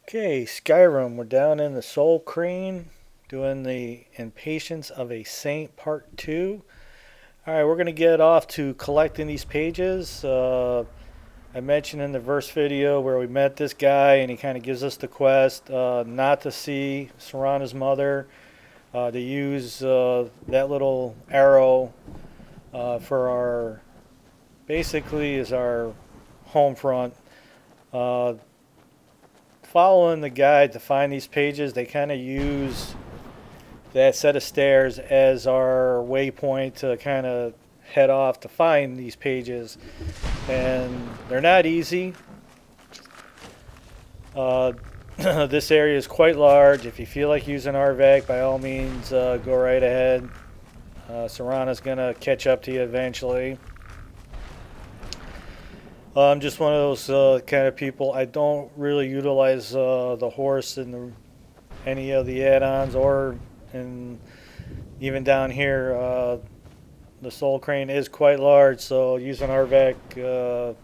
Okay, Skyrim. We're down in the Soul Crane doing the Impatience of a Saint Part 2. Alright, we're going to get off to collecting these pages. I mentioned in the verse video where we met this guy and he kind of gives us the quest not to see Serana's mother, to use that little arrow for our, basically, is our home front. Uh, Following the guide to find these pages, they kind of use that set of stairs as our waypoint to kind of head off to find these pages. And they're not easy. Uh, this area is quite large. If you feel like using RVAC, by all means, go right ahead. Serana's going to catch up to you eventually. I'm just one of those kind of people. I don't really utilize the horse in any of the add-ons, or even down here. The Soul Crane is quite large, so using RVAC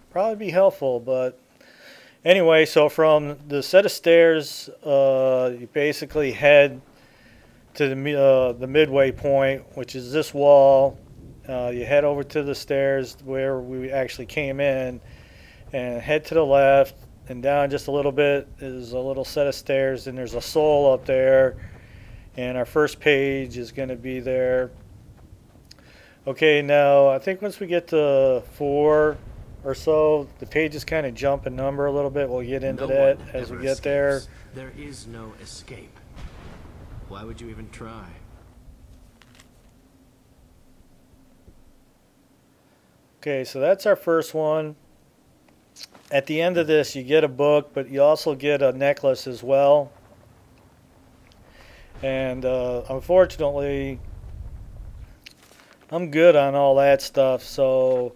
probably be helpful. But anyway, so from the set of stairs, you basically head to the midway point, which is this wall. You head over to the stairs where we actually came in and head to the left, and down just a little bit is a little set of stairs, and there's a soul up there, and our first page is going to be there. Okay, now I think once we get to 4 or so, the pages kind of jump in number a little bit. We'll get into that as we get there. There is no escape. Why would you even try? Okay, so that's our first one. At the end of this, you get a book, but you also get a necklace as well. And unfortunately, I'm good on all that stuff, so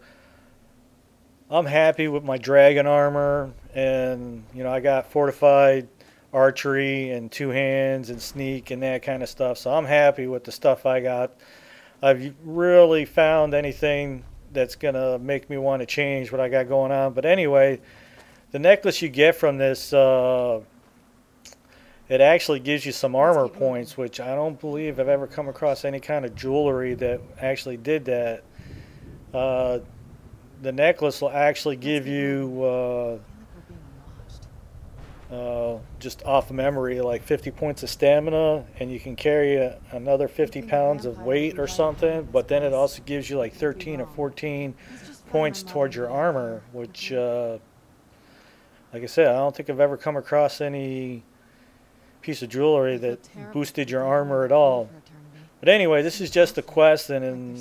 I'm happy with my dragon armor. And, you know, I got fortified archery and 2 hands and sneak and that kind of stuff, so I'm happy with the stuff I got. I've really found anything that's going to make me want to change what I got going on. But anyway, the necklace you get from this, it actually gives you some armor points, which I don't believe I've ever come across any kind of jewelry that actually did that. The necklace will actually give you, just off memory, like 50 points of stamina, and you can carry another 50 pounds of weight or something, but then it also gives you like 13 or 14 points towards your armor, which, like I said, I don't think I've ever come across any piece of jewelry that boosted your armor at all. But anyway, this is just a quest, and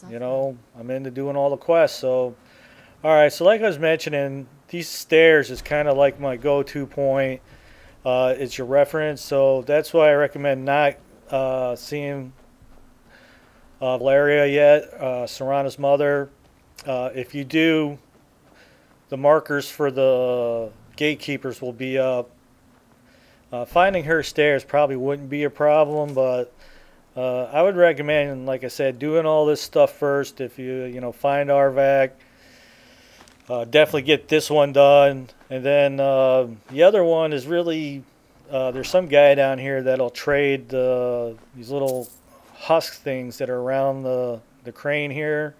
you know, I'm into doing all the quests. So alright, so like I was mentioning, these stairs is kind of like my go-to point. It's your reference, so that's why I recommend not seeing Valeria yet, Serana's mother. If you do, the markers for the gatekeepers will be up. Finding her stairs probably wouldn't be a problem, but I would recommend, like I said, doing all this stuff first. If you find RVAC, definitely get this one done. And then the other one is really, there's some guy down here that'll trade these little husk things that are around the crane here.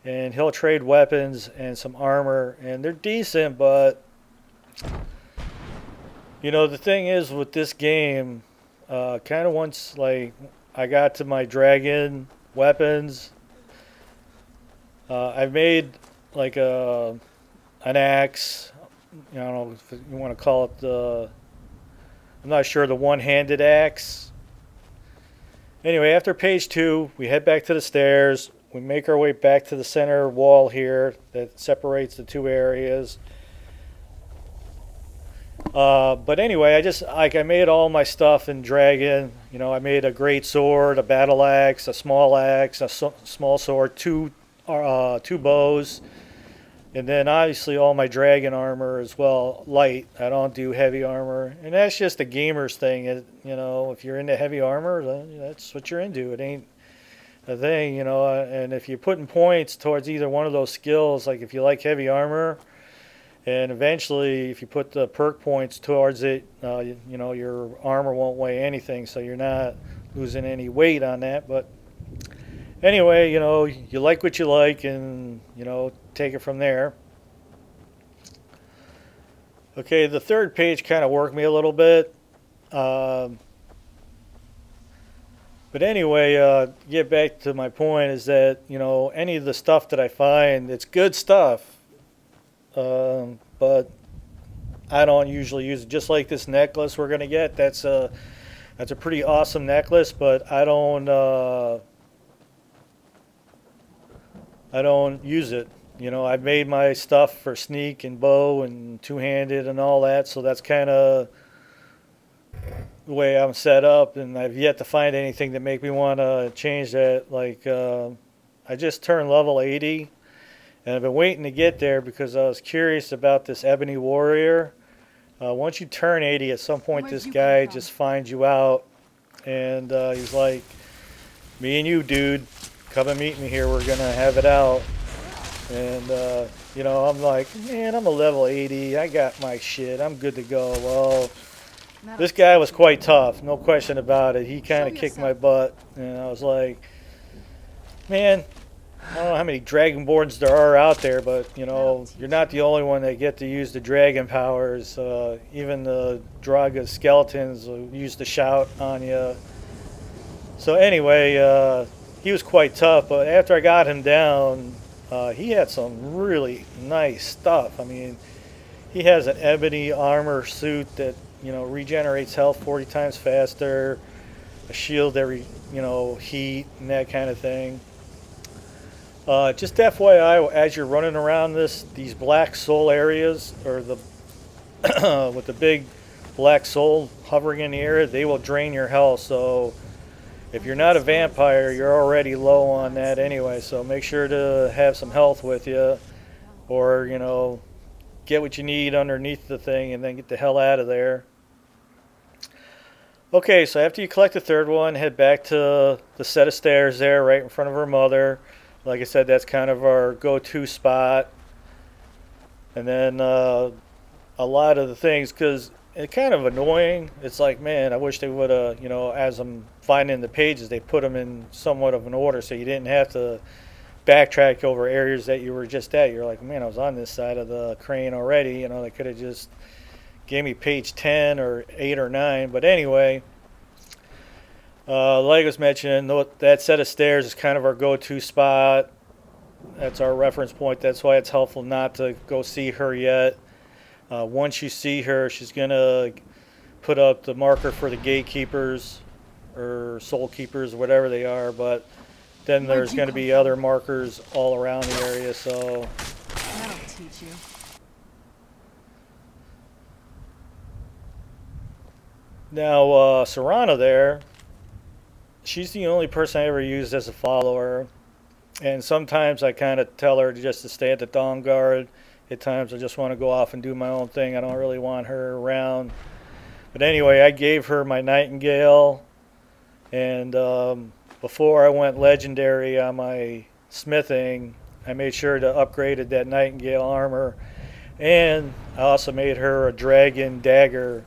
And he'll trade weapons and some armor. And they're decent, but the thing is with this game, kind of once like I got to my dragon weapons, I've made like an axe. I don't know if you want to call it I'm not sure, the one-handed axe. Anyway, after page 2, we head back to the stairs. We make our way back to the center wall here that separates the 2 areas. But anyway, I made all my stuff in dragon. I made a great sword, a battle axe, a small sword, 2 bows. And then obviously all my dragon armor as well, light. I don't do heavy armor. And that's just a gamer's thing. If you're into heavy armor, then that's what you're into. It ain't a thing, and if you're putting points towards either one of those skills, like if you like heavy armor And eventually, if you put the perk points towards it, you know, your armor won't weigh anything, so you're not losing any weight on that. But anyway, you know, you like what you like, and, you know, take it from there. Okay, the third page kind of worked me a little bit. But anyway, get back to my point is that, you know, any of the stuff that I find, it's good stuff. But I don't usually use it. Just like this necklace we're gonna get. That's a pretty awesome necklace, but I don't use it. You know, I've made my stuff for sneak and bow and two-handed and all that, so that's kind of the way I'm set up, and I've yet to find anything that make me want to change that. Like, I just turned level 80, and I've been waiting to get there because I was curious about this Ebony Warrior. Once you turn 80, at some point this guy just finds you out, and he's like, me and you, dude, come and meet me here, we're going to have it out. And, you know, I'm like, man, I'm a level 80, I got my shit, I'm good to go. Well, this guy was quite tough, no question about it. He kind of kicked my butt, and I was like, man, I don't know how many Dragonborns there are out there, but, you know, you're not the only one that get to use the dragon powers. Even the Draga skeletons used to shout on you. So anyway, he was quite tough, but after I got him down, he had some really nice stuff. I mean, he has an ebony armor suit that, you know, regenerates health 40 times faster, a shield every, you know, heat and that kind of thing. Just FYI, as you're running around these black soul areas, or the with the big black soul hovering in the air, they will drain your health. So if you're not a vampire, you're already low on that anyway. So make sure to have some health with you, or, you know, get what you need underneath the thing and then get the hell out of there. Okay, so after you collect the third one, head back to the set of stairs there right in front of her mother. Like I said, that's kind of our go-to spot. And then a lot of the things, because it's kind of annoying. It's like, man, I wish they would have, you know, as I'm finding the pages, they put them in somewhat of an order so you didn't have to backtrack over areas that you were just at. You're like, man, I was on this side of the crane already. You know, they could have just gave me page 10 or 8 or 9. But anyway, like I was mentioning, that set of stairs is kind of our go-to spot. That's our reference point. That's why it's helpful not to go see her yet. Once you see her, she's going to put up the marker for the gatekeepers or soul keepers, whatever they are. But then there's going to be other markers all around the area. So that'll teach you. Now, Serana there, she's the only person I ever used as a follower, and sometimes I kind of tell her just to stay at the Dawn Guard. At times I just want to go off and do my own thing. I don't really want her around. But anyway, I gave her my Nightingale, and before I went legendary on my smithing, I made sure to upgrade that Nightingale armor, and I also made her a dragon dagger.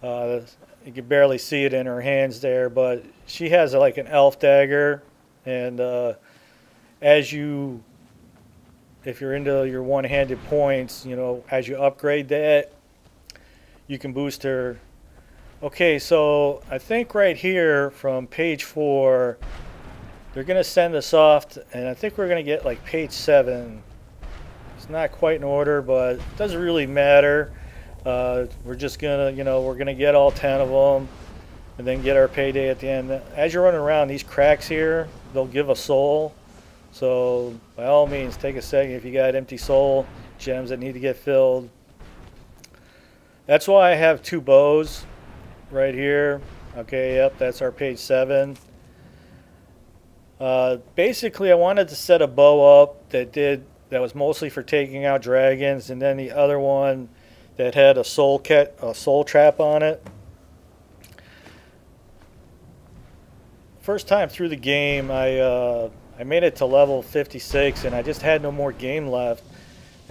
You can barely see it in her hands there, but she has like an elf dagger, and if you're into your one-handed points, you know, as you upgrade that, you can boost her. Okay, so I think right here from page 4, they're going to send us off, and I think we're going to get like page 7. It's not quite in order, but it doesn't really matter. We're just going to, you know, we're going to get all 10 of them and then get our payday at the end. As you're running around, these cracks here, they'll give a soul. So by all means, take a second if you got empty soul gems that need to get filled. That's why I have 2 bows right here. Okay, yep, that's our page 7. Basically, I wanted to set a bow up that was mostly for taking out dragons, and then the other one that had a soul trap on it. First time through the game, I made it to level 56, and I just had no more game left.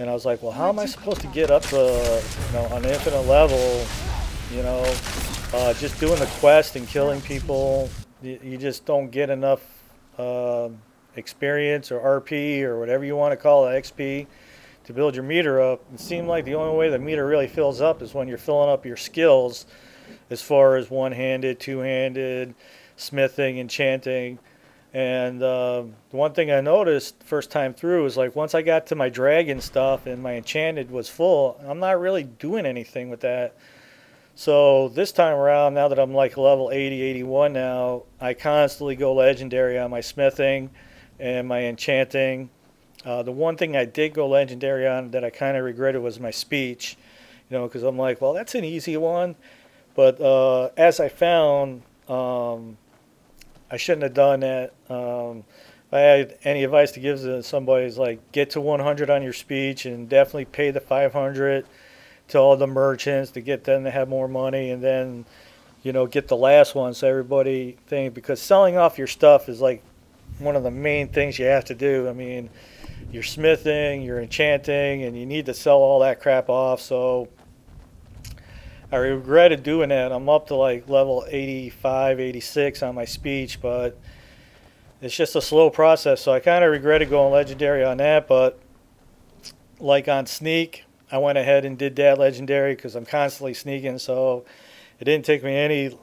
And I was like, well, how am I supposed to get up to, an infinite level, just doing the quest and killing people? You just don't get enough experience or RP or whatever you want to call it, XP, to build your meter up. It seemed like the only way the meter really fills up is when you're filling up your skills as far as one-handed, two-handed, smithing, enchanting. And the one thing I noticed first time through is like once I got to my dragon stuff and my enchanted was full, I'm not really doing anything with that. So this time around, now that I'm like level 80, 81 now, I constantly go legendary on my smithing and my enchanting. The one thing I did go legendary on that I kind of regretted was my speech, because I'm like, well, that's an easy one. But as I found, I shouldn't have done that. If I had any advice to give to somebody, is like get to 100 on your speech and definitely pay the 500 to all the merchants to get them to have more money, and then get the last one so everybody thinks, because selling off your stuff is like one of the main things you have to do. I mean, you're smithing, you're enchanting, and you need to sell all that crap off. So I regretted doing that. I'm up to like level 85, 86 on my speech, but it's just a slow process. So I kind of regretted going legendary on that. But like on sneak, I went ahead and did that legendary because I'm constantly sneaking. So it didn't take me any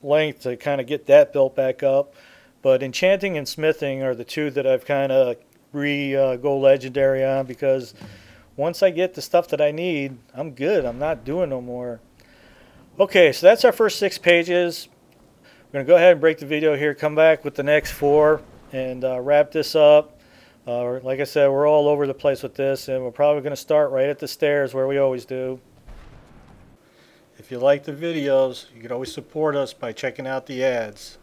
length to kind of get that built back up. But enchanting and smithing are the two that I've kind of go legendary on, because once I get the stuff that I need, I'm good. I'm not doing no more. Okay, so that's our first 6 pages. We're going to go ahead and break the video here, come back with the next 4, and wrap this up. Like I said, we're all over the place with this, and we're probably going to start right at the stairs where we always do. If you like the videos, you can always support us by checking out the ads.